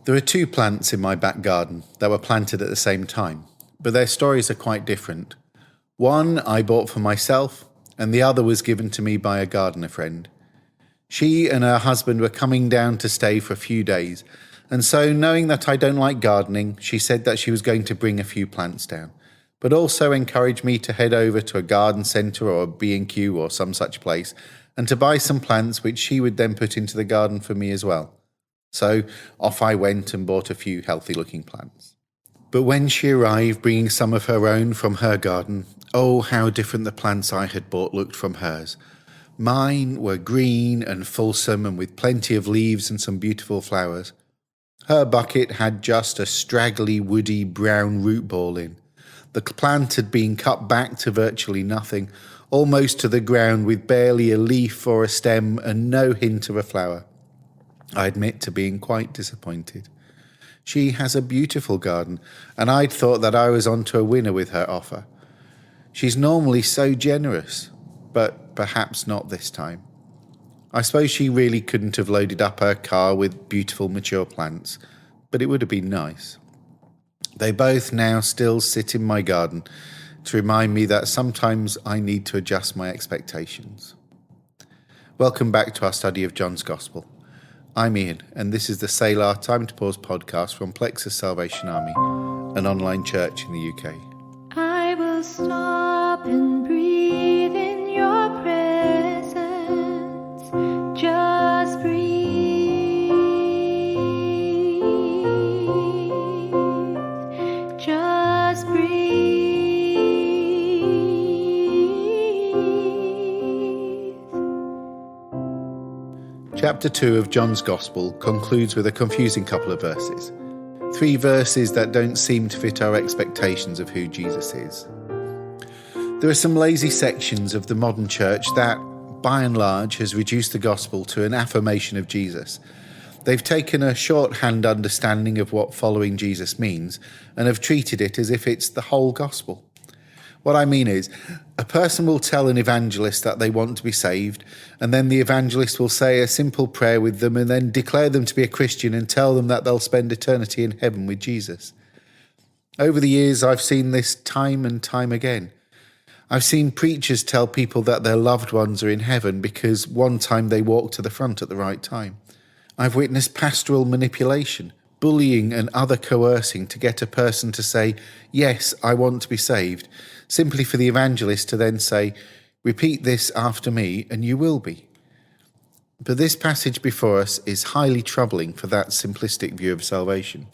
There are two plants in my back garden that were planted at the same time, but their stories are quite different. One I bought for myself, and the other was given to me by a gardener friend. She and her husband were coming down to stay for a few days, and so knowing that I don't like gardening, she said that she was going to bring a few plants down, but also encouraged me to head over to a garden centre or a B&Q or some such place, and to buy some plants which she would then put into the garden for me as well. So off I went and bought a few healthy-looking plants. But when she arrived bringing some of her own from her garden, oh, how different the plants I had bought looked from hers. Mine were green and fulsome and with plenty of leaves and some beautiful flowers. Her bucket had just a straggly, woody, brown root ball in. The plant had been cut back to virtually nothing, almost to the ground with barely a leaf or a stem and no hint of a flower. I admit to being quite disappointed. She has a beautiful garden, and I'd thought that I was on to a winner with her offer. She's normally so generous, but perhaps not this time. I suppose she really couldn't have loaded up her car with beautiful mature plants, but it would have been nice. They both now still sit in my garden to remind me that sometimes I need to adjust my expectations. Welcome back to our study of John's Gospel. I'm Ian, and this is the Selah Time to Pause podcast from Plexus Salvation Army, an online church in the UK. I will stop and breathe in your presence. Just breathe. Just breathe. Chapter 2 of John's Gospel concludes with a confusing couple of verses. 3 verses that don't seem to fit our expectations of who Jesus is. There are some lazy sections of the modern church that, by and large, has reduced the Gospel to an affirmation of Jesus. They've taken a shorthand understanding of what following Jesus means and have treated it as if it's the whole Gospel. What I mean is, a person will tell an evangelist that they want to be saved, and then the evangelist will say a simple prayer with them and then declare them to be a Christian and tell them that they'll spend eternity in heaven with Jesus. Over the years, I've seen this time and time again. I've seen preachers tell people that their loved ones are in heaven because one time they walked to the front at the right time. I've witnessed pastoral manipulation, bullying and other coercing to get a person to say, yes, I want to be saved, simply for the evangelist to then say, repeat this after me and you will be. But this passage before us is highly troubling for that simplistic view of salvation.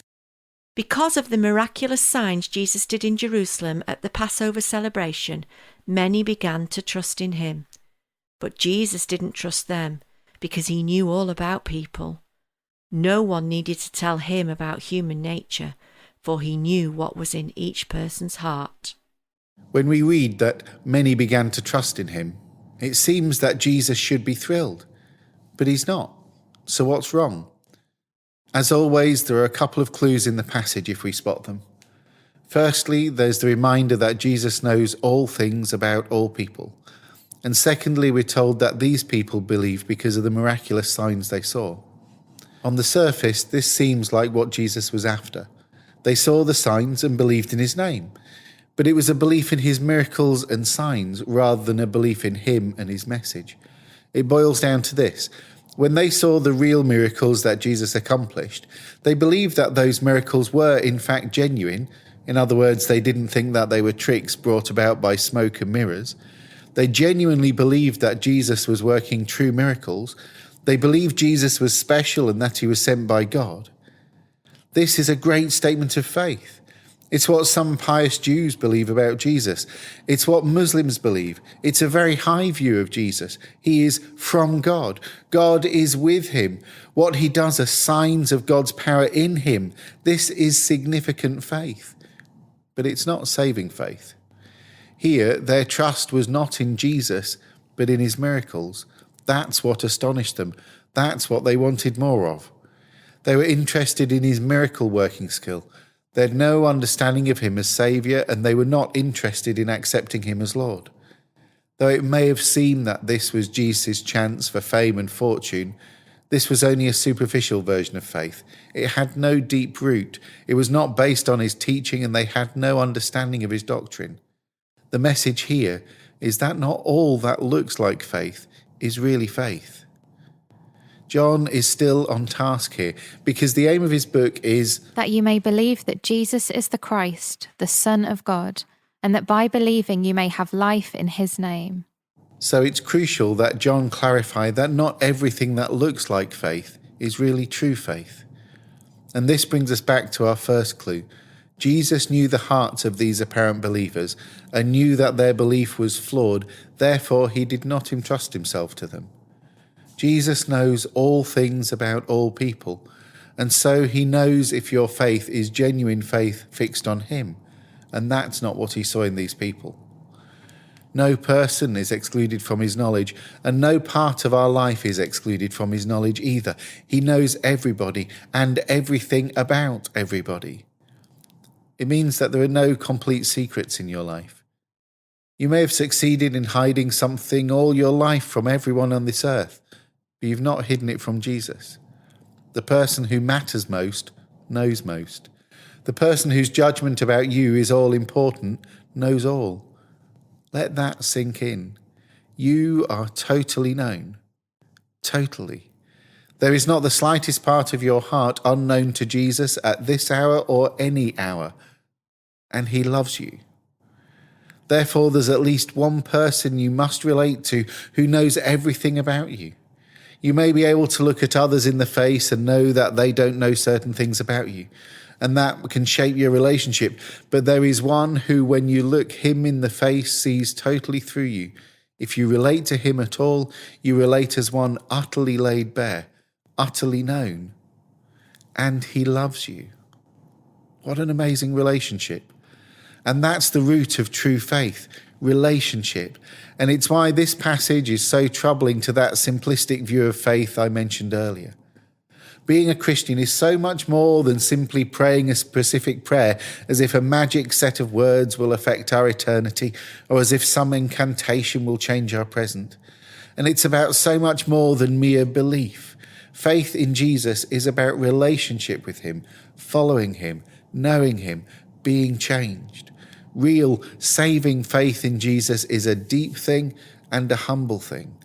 Because of the miraculous signs Jesus did in Jerusalem at the Passover celebration, many began to trust in him. But Jesus didn't trust them because he knew all about people. No one needed to tell him about human nature, for he knew what was in each person's heart. When we read that many began to trust in him, it seems that Jesus should be thrilled, but he's not. So what's wrong? As always, there are a couple of clues in the passage if we spot them. Firstly, there's the reminder that Jesus knows all things about all people. And secondly, we're told that these people believed because of the miraculous signs they saw. On the surface, this seems like what Jesus was after. They saw the signs and believed in his name. But it was a belief in his miracles and signs rather than a belief in him and his message. It boils down to this. When they saw the real miracles that Jesus accomplished, they believed that those miracles were in fact genuine. In other words, they didn't think that they were tricks brought about by smoke and mirrors. They genuinely believed that Jesus was working true miracles. They believed Jesus was special and that he was sent by God. This is a great statement of faith. It's what some pious Jews believe about Jesus. It's what Muslims believe. It's a very high view of Jesus. He is from God. God is with him. What he does are signs of God's power in him. This is significant faith. But it's not saving faith. Here, their trust was not in Jesus, but in his miracles. That's what astonished them. That's what they wanted more of. They were interested in his miracle-working skill. They had no understanding of him as Saviour, and they were not interested in accepting him as Lord. Though it may have seemed that this was Jesus' chance for fame and fortune, This was only a superficial version of faith. It had no deep root. It was not based on his teaching, and they had no understanding of his doctrine. The message here is that not all that looks like faith is really faith. John is still on task here because the aim of his book is that you may believe that Jesus is the Christ, the Son of God, and that by believing you may have life in his name. So it's crucial that John clarify that not everything that looks like faith is really true faith. And this brings us back to our first clue. Jesus knew the hearts of these apparent believers and knew that their belief was flawed, therefore he did not entrust himself to them. Jesus knows all things about all people, and so he knows if your faith is genuine faith fixed on him, and that's not what he saw in these people. No person is excluded from his knowledge, and no part of our life is excluded from his knowledge either. He knows everybody and everything about everybody. It means that there are no complete secrets in your life. You may have succeeded in hiding something all your life from everyone on this earth, but you've not hidden it from Jesus. The person who matters most knows most. The person whose judgment about you is all important knows all. Let that sink in. You are totally known. Totally. There is not the slightest part of your heart unknown to Jesus at this hour or any hour. And he loves you. Therefore, there's at least one person you must relate to who knows everything about you. You may be able to look at others in the face and know that they don't know certain things about you, and that can shape your relationship. But there is one who, when you look him in the face, sees totally through you. If you relate to him at all, you relate as one utterly laid bare, utterly known. And he loves you. What an amazing relationship. And that's the root of true faith, relationship. And it's why this passage is so troubling to that simplistic view of faith I mentioned earlier. Being a Christian is so much more than simply praying a specific prayer as if a magic set of words will affect our eternity or as if some incantation will change our present. And it's about so much more than mere belief. Faith in Jesus is about relationship with him, following him, knowing him, being changed. Real, saving faith in Jesus is a deep thing and a humble thing.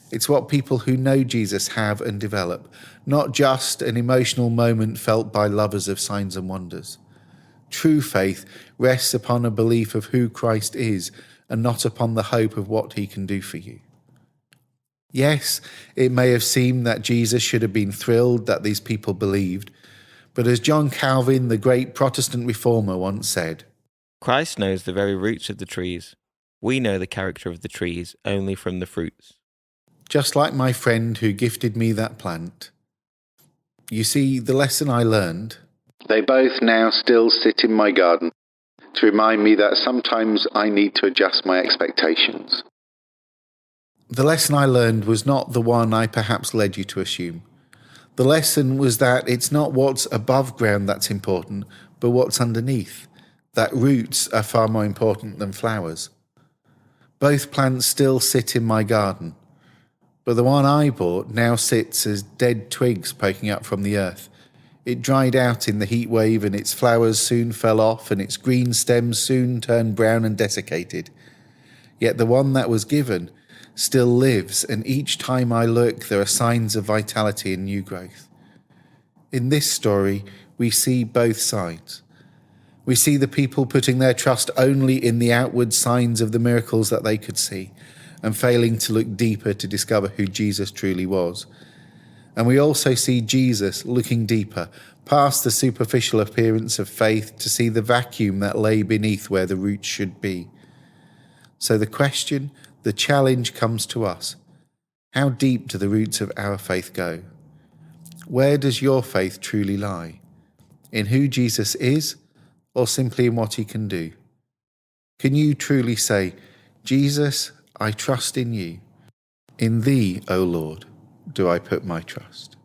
It's what people who know Jesus have and develop, not just an emotional moment felt by lovers of signs and wonders. True faith rests upon a belief of who Christ is and not upon the hope of what he can do for you. Yes, it may have seemed that Jesus should have been thrilled that these people believed, but as John Calvin, the great Protestant reformer, once said, Christ knows the very roots of the trees. We know the character of the trees only from the fruits. Just like my friend who gifted me that plant. You see, the lesson I learned, they both now still sit in my garden to remind me that sometimes I need to adjust my expectations. The lesson I learned was not the one I perhaps led you to assume. The lesson was that it's not what's above ground that's important, but what's underneath. That roots are far more important than flowers. Both plants still sit in my garden, but the one I bought now sits as dead twigs poking up from the earth. It dried out in the heat wave and its flowers soon fell off and its green stems soon turned brown and desiccated. Yet the one that was given still lives, and each time I look there are signs of vitality and new growth. In this story, we see both sides. We see the people putting their trust only in the outward signs of the miracles that they could see, and failing to look deeper to discover who Jesus truly was. And we also see Jesus looking deeper, past the superficial appearance of faith, to see the vacuum that lay beneath where the roots should be. So the question, the challenge comes to us. How deep do the roots of our faith go? Where does your faith truly lie? In who Jesus is, or simply in what he can do? Can you truly say, Jesus, I trust in you. In thee, O Lord, do I put my trust.